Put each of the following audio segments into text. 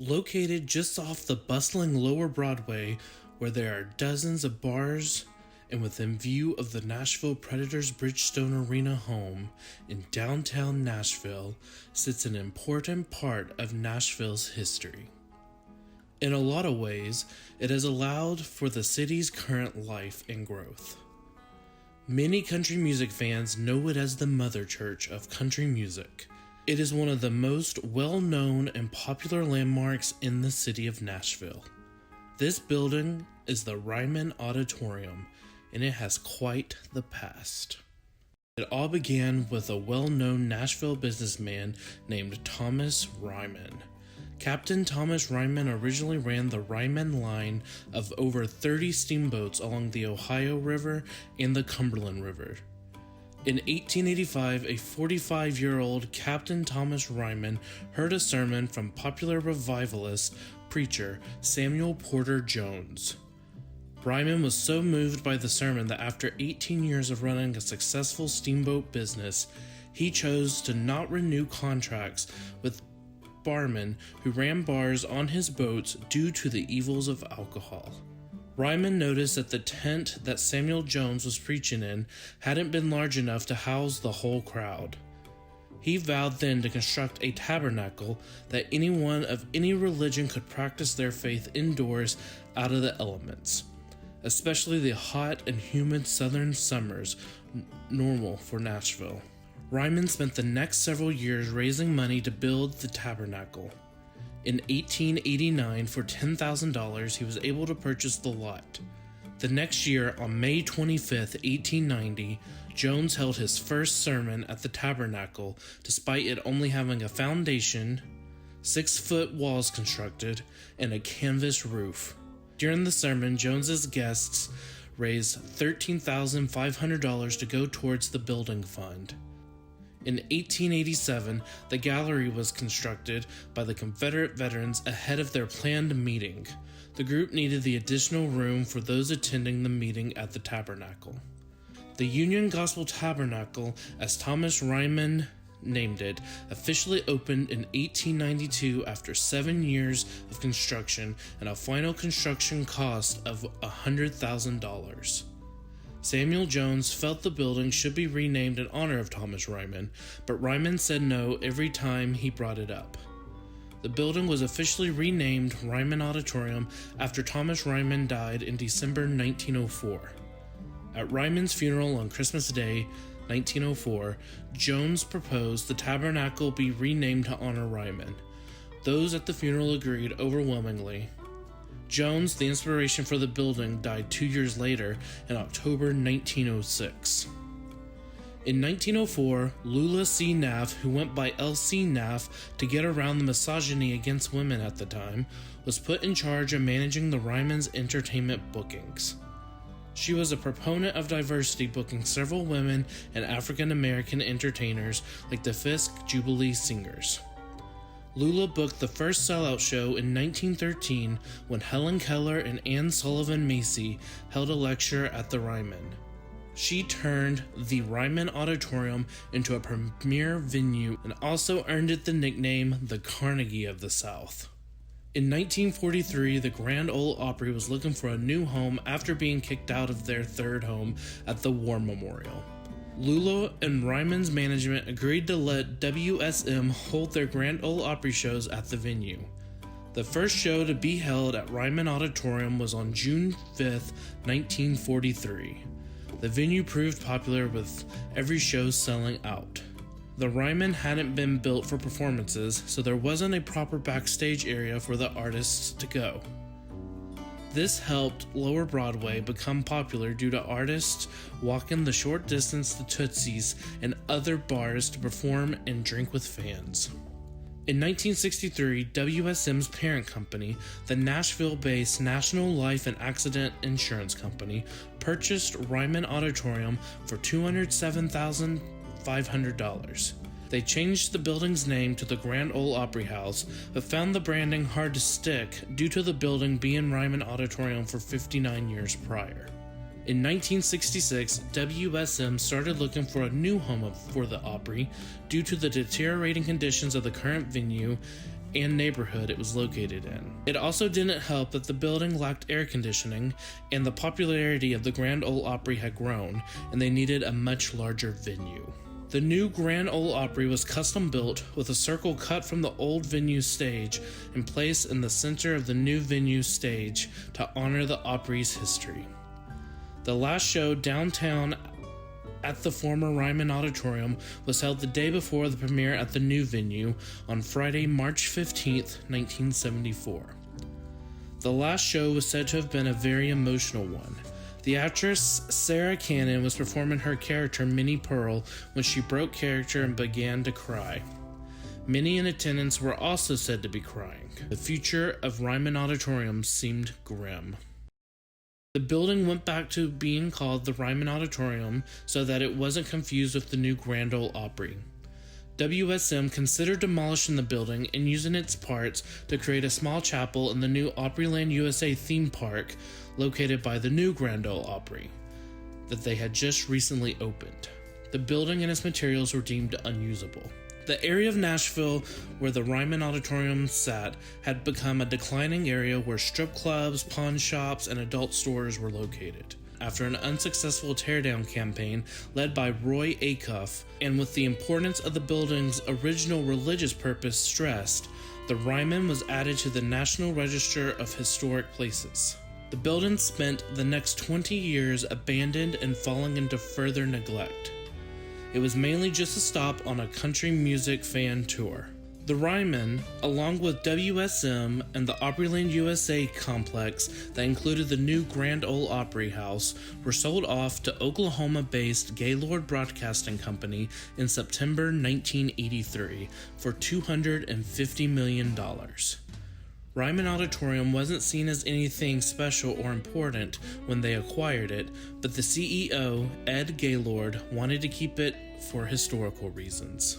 Located just off the bustling Lower Broadway, where there are dozens of bars, and within view of the Nashville Predators Bridgestone Arena home in downtown Nashville, sits an important part of Nashville's history. In a lot of ways, it has allowed for the city's current life and growth. Many country music fans know it as the mother church of country music. It is one of the most well-known and popular landmarks in the city of Nashville. This building is the Ryman Auditorium, and it has quite the past. It all began with a well-known Nashville businessman named Thomas Ryman. Captain Thomas Ryman originally ran the Ryman line of over 30 steamboats along the Ohio River and the Cumberland River. In 1885, a 45-year-old Captain Thomas Ryman heard a sermon from popular revivalist preacher Samuel Porter Jones. Ryman was so moved by the sermon that after 18 years of running a successful steamboat business, he chose to not renew contracts with barmen who ran bars on his boats due to the evils of alcohol. Ryman noticed that the tent that Samuel Jones was preaching in hadn't been large enough to house the whole crowd. He vowed then to construct a tabernacle that anyone of any religion could practice their faith indoors out of the elements, especially the hot and humid southern summers normal for Nashville. Ryman spent the next several years raising money to build the tabernacle. In 1889, for $10,000, he was able to purchase the lot. The next year, on May 25, 1890, Jones held his first sermon at the tabernacle, despite it only having a foundation, 6-foot walls constructed, and a canvas roof. During the sermon, Jones's guests raised $13,500 to go towards the building fund. In 1887, the gallery was constructed by the Confederate veterans ahead of their planned meeting. The group needed the additional room for those attending the meeting at the tabernacle. The Union Gospel Tabernacle, as Thomas Ryman named it, officially opened in 1892 after 7 years of construction and a final construction cost of $100,000. Samuel Jones felt the building should be renamed in honor of Thomas Ryman, but Ryman said no every time he brought it up. The building was officially renamed Ryman Auditorium after Thomas Ryman died in December 1904. At Ryman's funeral on Christmas Day, 1904, Jones proposed the tabernacle be renamed to honor Ryman. Those at the funeral agreed overwhelmingly. Jones, the inspiration for the building, died 2 years later in October 1906. In 1904, Lula C. Naff, who went by L.C. Naff to get around the misogyny against women at the time, was put in charge of managing the Ryman's entertainment bookings. She was a proponent of diversity, booking several women and African American entertainers like the Fisk Jubilee Singers. Lula booked the first sellout show in 1913 when Helen Keller and Anne Sullivan Macy held a lecture at the Ryman. She turned the Ryman Auditorium into a premier venue and also earned it the nickname the Carnegie of the South. In 1943, the Grand Ole Opry was looking for a new home after being kicked out of their third home at the War Memorial. Lula and Ryman's management agreed to let WSM hold their Grand Ole Opry shows at the venue. The first show to be held at Ryman Auditorium was on June 5, 1943. The venue proved popular with every show selling out. The Ryman hadn't been built for performances, so there wasn't a proper backstage area for the artists to go. This helped Lower Broadway become popular due to artists walking the short distance to Tootsie's and other bars to perform and drink with fans. In 1963, WSM's parent company, the Nashville-based National Life and Accident Insurance Company, purchased Ryman Auditorium for $207,500. They changed the building's name to the Grand Ole Opry House, but found the branding hard to stick due to the building being Ryman Auditorium for 59 years prior. In 1966, WSM started looking for a new home for the Opry due to the deteriorating conditions of the current venue and neighborhood it was located in. It also didn't help that the building lacked air conditioning, and the popularity of the Grand Ole Opry had grown, and they needed a much larger venue. The new Grand Ole Opry was custom built with a circle cut from the old venue stage and placed in the center of the new venue stage to honor the Opry's history. The last show downtown at the former Ryman Auditorium was held the day before the premiere at the new venue on Friday, March 15th, 1974. The last show was said to have been a very emotional one. The actress Sarah Cannon was performing her character Minnie Pearl when she broke character and began to cry. Many in attendance were also said to be crying. The future of Ryman Auditorium seemed grim. The building went back to being called the Ryman Auditorium so that it wasn't confused with the new Grand Ole Opry. WSM considered demolishing the building and using its parts to create a small chapel in the new Opryland USA theme park located by the new Grand Ole Opry that they had just recently opened. The building and its materials were deemed unusable. The area of Nashville where the Ryman Auditorium sat had become a declining area where strip clubs, pawn shops, and adult stores were located. After an unsuccessful teardown campaign led by Roy Acuff, and with the importance of the building's original religious purpose stressed, the Ryman was added to the National Register of Historic Places. The building spent the next 20 years abandoned and falling into further neglect. It was mainly just a stop on a country music fan tour. The Ryman, along with WSM and the Opryland USA complex that included the new Grand Ole Opry House, were sold off to Oklahoma-based Gaylord Broadcasting Company in September 1983 for $250 million. Ryman Auditorium wasn't seen as anything special or important when they acquired it, but the CEO, Ed Gaylord, wanted to keep it for historical reasons.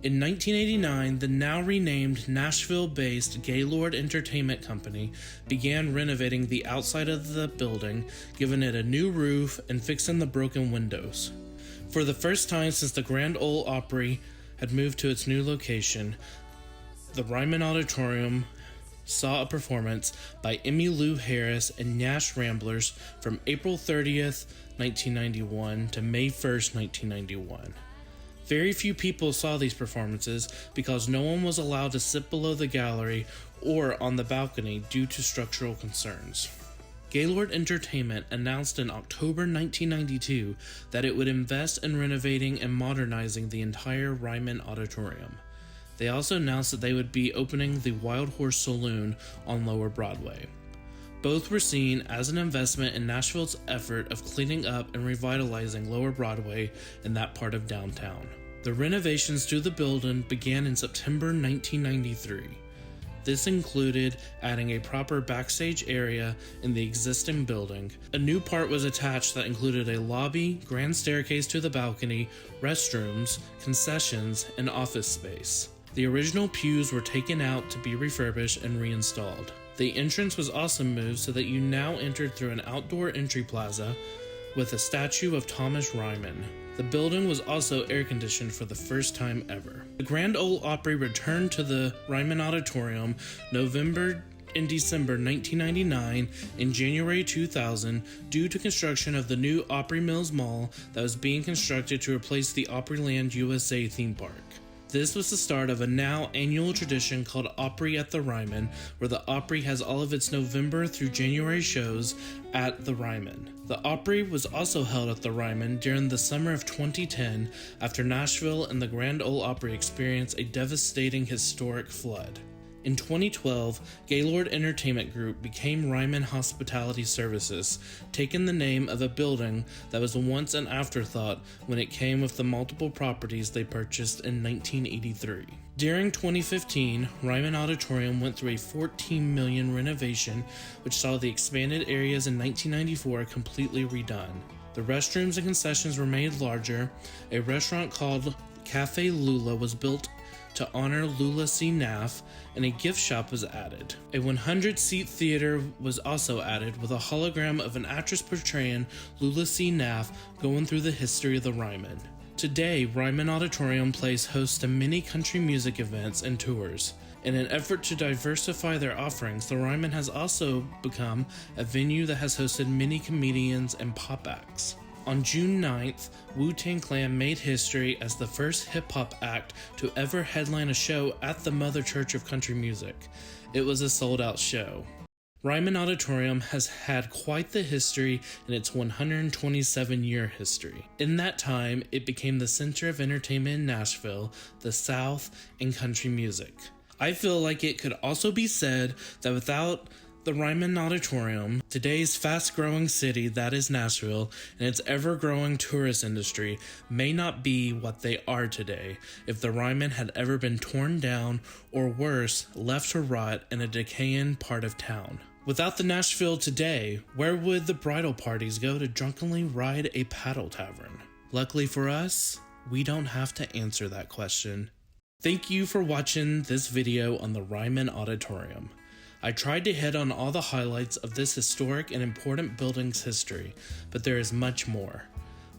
In 1989, the now renamed Nashville-based Gaylord Entertainment Company began renovating the outside of the building, giving it a new roof and fixing the broken windows. For the first time since the Grand Ole Opry had moved to its new location, the Ryman Auditorium saw a performance by Emmylou Harris and Nash Ramblers from April 30th, 1991 to May 1st, 1991. Very few people saw these performances because no one was allowed to sit below the gallery or on the balcony due to structural concerns. Gaylord Entertainment announced in October 1992 that it would invest in renovating and modernizing the entire Ryman Auditorium. They also announced that they would be opening the Wild Horse Saloon on Lower Broadway. Both were seen as an investment in Nashville's effort of cleaning up and revitalizing Lower Broadway in that part of downtown. The renovations to the building began in September 1993. This included adding a proper backstage area in the existing building. A new part was attached that included a lobby, grand staircase to the balcony, restrooms, concessions, and office space. The original pews were taken out to be refurbished and reinstalled. The entrance was also moved so that you now entered through an outdoor entry plaza with a statue of Thomas Ryman. The building was also air-conditioned for the first time ever. The Grand Ole Opry returned to the Ryman Auditorium November and December 1999 and January 2000 due to construction of the new Opry Mills Mall that was being constructed to replace the Opryland USA theme park. This was the start of a now annual tradition called Opry at the Ryman, where the Opry has all of its November through January shows at the Ryman. The Opry was also held at the Ryman during the summer of 2010 after Nashville and the Grand Ole Opry experienced a devastating historic flood. In 2012, Gaylord Entertainment Group became Ryman Hospitality Services, taking the name of a building that was once an afterthought when it came with the multiple properties they purchased in 1983. During 2015, Ryman Auditorium went through a $14 million renovation, which saw the expanded areas in 1994 completely redone. The restrooms and concessions were made larger, a restaurant called Cafe Lula was built to honor Lula C. Naff, and a gift shop was added. A 100-seat theater was also added with a hologram of an actress portraying Lula C. Naff going through the history of the Ryman. Today, Ryman Auditorium plays host to many country music events and tours. In an effort to diversify their offerings, the Ryman has also become a venue that has hosted many comedians and pop acts. On June 9th, Wu-Tang Clan made history as the first hip-hop act to ever headline a show at the Mother Church of Country Music. It was a sold-out show. Ryman Auditorium has had quite the history in its 127-year history. In that time, it became the center of entertainment in Nashville, the South, and country music. I feel like it could also be said that without the Ryman Auditorium, today's fast-growing city that is Nashville and its ever-growing tourist industry may not be what they are today if the Ryman had ever been torn down or worse, left to rot in a decaying part of town. Without the Nashville today, where would the bridal parties go to drunkenly ride a paddle tavern? Luckily for us, we don't have to answer that question. Thank you for watching this video on the Ryman Auditorium. I tried to hit on all the highlights of this historic and important building's history, but there is much more.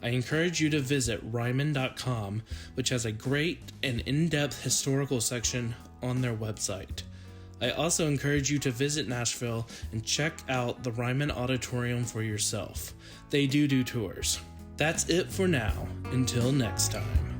I encourage you to visit Ryman.com, which has a great and in-depth historical section on their website. I also encourage you to visit Nashville and check out the Ryman Auditorium for yourself. They do tours. That's it for now. Until next time.